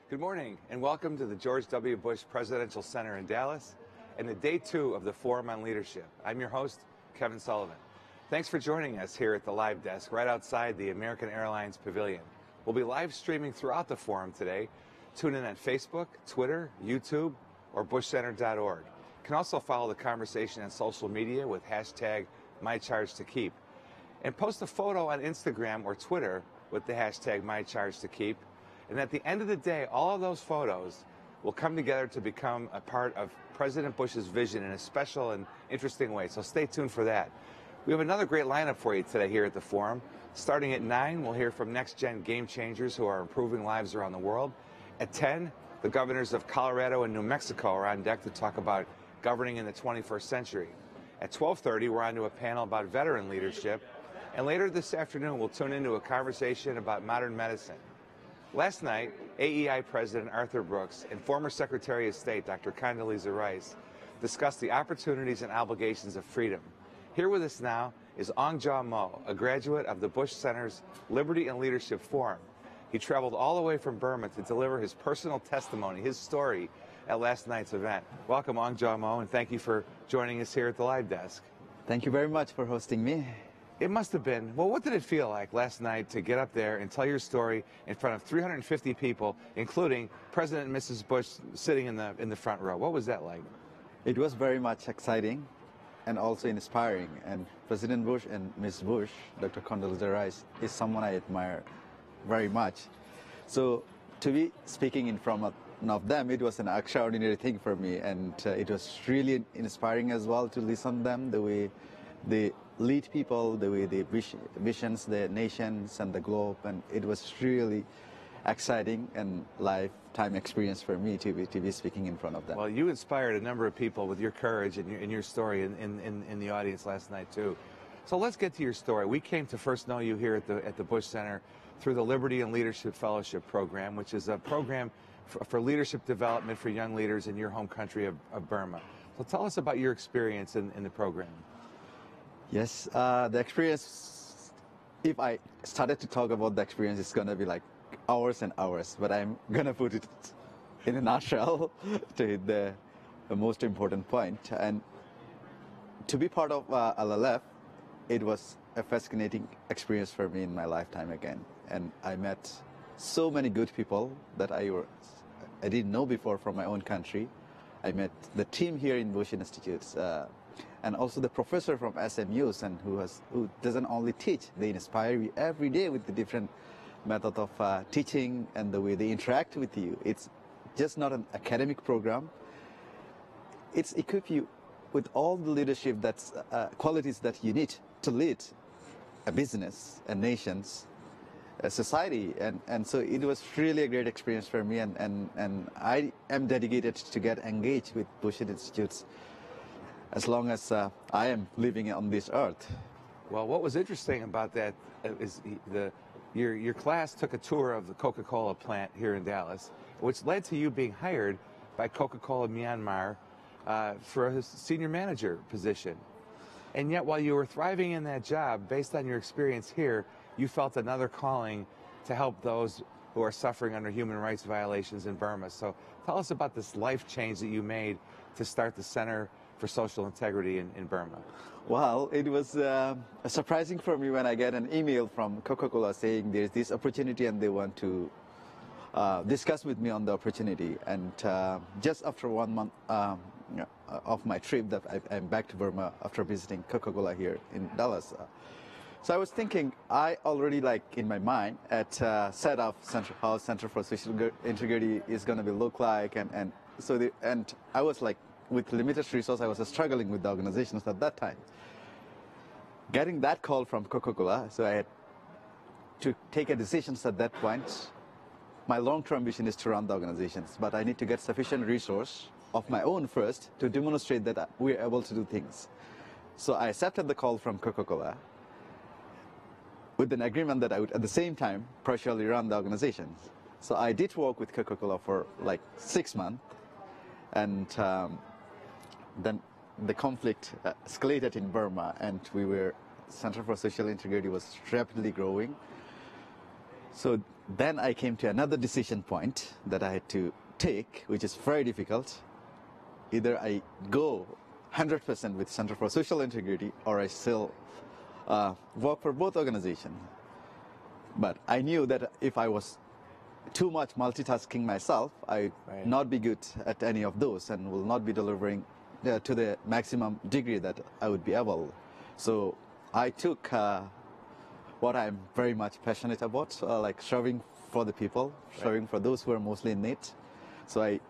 Good morning and welcome to the George W. Bush Presidential Center in Dallas and the day 2 of the Forum on Leadership. I'm your host, Kevin Sullivan. Thanks for joining us here at the live desk right outside the American Airlines Pavilion. We'll be live streaming throughout the forum today. Tune in on Facebook, Twitter, YouTube, or bushcenter.org. You can also follow the conversation on social media with hashtag MyChargeToKeep. And post a photo on Instagram or Twitter with the hashtag MyChargeToKeep. And at the end of the day, all of those photos will come together to become a part of President Bush's vision in a special and interesting way. So stay tuned for that. We have another great lineup for you today here at the Forum. Starting at 9, we'll hear from next-gen game changers who are improving lives around the world. At 10, the governors of Colorado and New Mexico are on deck to talk about governing in the 21st century. At 12:30, we're on to a panel about veteran leadership. And later this afternoon, we'll tune into a conversation about modern medicine. Last night, AEI President Arthur Brooks and former Secretary of State Dr. Condoleezza Rice discussed the opportunities and obligations of freedom. Here with us now is Ong Jaw Mo, a graduate of the Bush Center's Liberty and Leadership Forum. He traveled all the way from Burma to deliver his personal testimony, his story, at last night's event. Welcome, Ong Jaw Mo, and thank you for joining us here at the live desk. Thank you very much for hosting me. It must have been, well, what did it feel like last night to get up there and tell your story in front of 350 people, including President and Mrs. Bush sitting in the front row? What was that like? It was very much exciting and also inspiring. And President Bush and Ms. Bush, Dr. Condoleezza Rice, is someone I admire very much. So to be speaking in front of them, it was an extraordinary thing for me. And it was really inspiring as well to listen to them, the way they lead people, the way they visions the nations and the globe, and it was really exciting and lifetime experience for me to be speaking in front of them. Well, you inspired a number of people with your courage and your story in the audience last night too. So let's get to your story. We came to first know you here at the Bush Center through the Liberty and Leadership Fellowship Program, which is a program for leadership development for young leaders in your home country of Burma. So tell us about your experience in the program. Yes, the experience, if I started to talk about the experience, it's going to be like hours and hours, but I'm going to put it in a nutshell to hit the most important point. And to be part of LLF, it was a fascinating experience for me in my lifetime again. And I met so many good people that I didn't know before from my own country. I met the team here in Bush Institutes, and also the professor from SMUs, and who doesn't only teach, they inspire you every day with the different method of teaching and the way they interact with you. It's just not an academic program. It's equip you with all the leadership qualities that you need to lead a business, a nations, a society, and so it was really a great experience for me, and I am dedicated to get engaged with Bush Institutes as long as I am living on this earth. Well, what was interesting about that is your class took a tour of the Coca-Cola plant here in Dallas, which led to you being hired by Coca-Cola Myanmar for a senior manager position. And yet, while you were thriving in that job, based on your experience here, you felt another calling to help those who are suffering under human rights violations in Burma. So tell us about this life change that you made to start the Center for Social Integrity in Burma. Well, it was surprising for me when I get an email from Coca-Cola saying there's this opportunity and they want to discuss with me on the opportunity. And just after 1 month of my trip, that I'm back to Burma after visiting Coca-Cola here in Dallas. So I was thinking, I already in my mind set up how Center for Social Integrity is going to look like, and I was with limited resources, I was struggling with the organizations at that time. Getting that call from Coca-Cola, so I had to take a decision at that point. My long-term vision is to run the organizations, but I need to get sufficient resource of my own first to demonstrate that we're able to do things. So I accepted the call from Coca-Cola with an agreement that I would at the same time partially run the organizations. So I did work with Coca-Cola for 6 months, and then the conflict escalated in Burma, and Center for Social Integrity was rapidly growing. So then I came to another decision point that I had to take, which is very difficult. Either I go 100% with Center for Social Integrity, or I still work for both organizations. But I knew that if I was too much multitasking myself, I would not be good at any of those and will not be delivering to the maximum degree that I would be able. So I took what I'm very much passionate about, like serving for the people, serving for those who are mostly in need. So I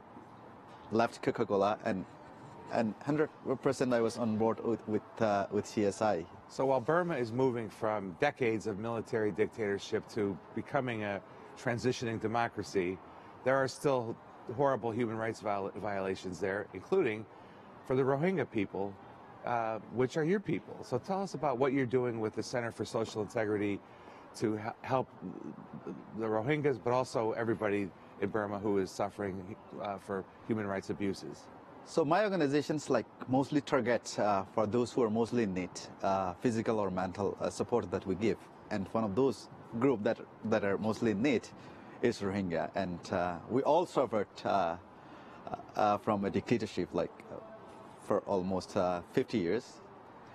left Coca-Cola and 100% I was on board with CSI. So while Burma is moving from decades of military dictatorship to becoming a transitioning democracy, there are still horrible human rights violations there, including for the Rohingya people, which are your people. So tell us about what you're doing with the Center for Social Integrity to help the Rohingyas, but also everybody in Burma who is suffering for human rights abuses. So my organizations mostly target for those who are mostly in need, physical or mental support that we give. And one of those groups that are mostly in need is Rohingya. And we all suffered from a dictatorship for almost 50 years.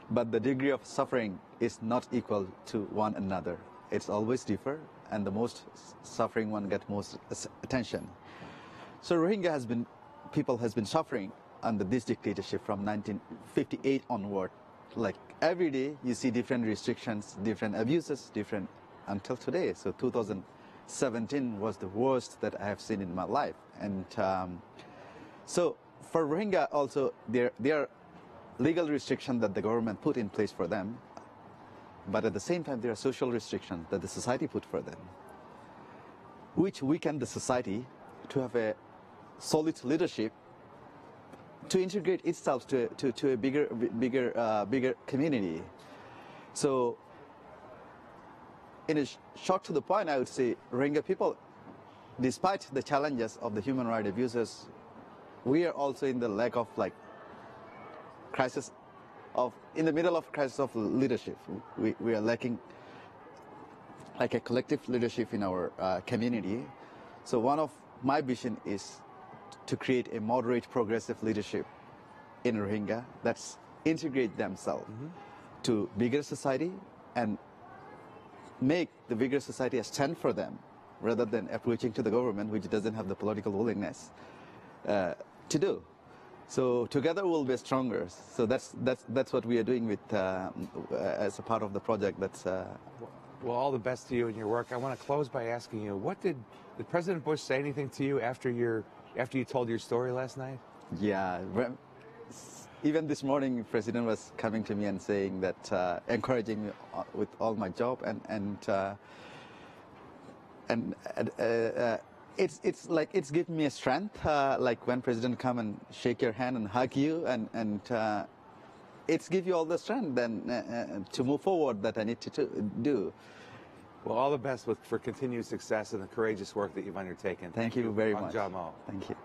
But the degree of suffering is not equal to one another. It's always differ, and the most suffering one gets most attention. So Rohingya people has been suffering under this dictatorship from 1958 onward. Like every day you see different restrictions, different abuses, different until today. So 2017 was the worst that I have seen in my life. And so for Rohingya also, there are legal restrictions that the government put in place for them, but at the same time there are social restrictions that the society put for them, which weaken the society to have a solid leadership to integrate itself to a bigger community. So in a short to the point, I would say Rohingya people, despite the challenges of the human rights abuses, we are also in the lack of in the middle of crisis of leadership. We are lacking a collective leadership in our community. So one of my vision is to create a moderate progressive leadership in Rohingya that's integrate themselves to bigger society and make the bigger society a stand for them rather than approaching to the government which doesn't have the political willingness to do. So together we'll be stronger. So that's what we are doing with as a part of the project. Well, all the best to you in your work. I want to close by asking you, did President Bush say anything to you after you told your story last night? Yeah, even this morning, President was coming to me and saying that, encouraging me with all my job, it's given me a strength. Like when President come and shake your hand and hug you, and it's give you all the strength then to move forward that I need to do. Well, all the best for continued success and the courageous work that you've undertaken. Thank you very much. Jamo. Thank you.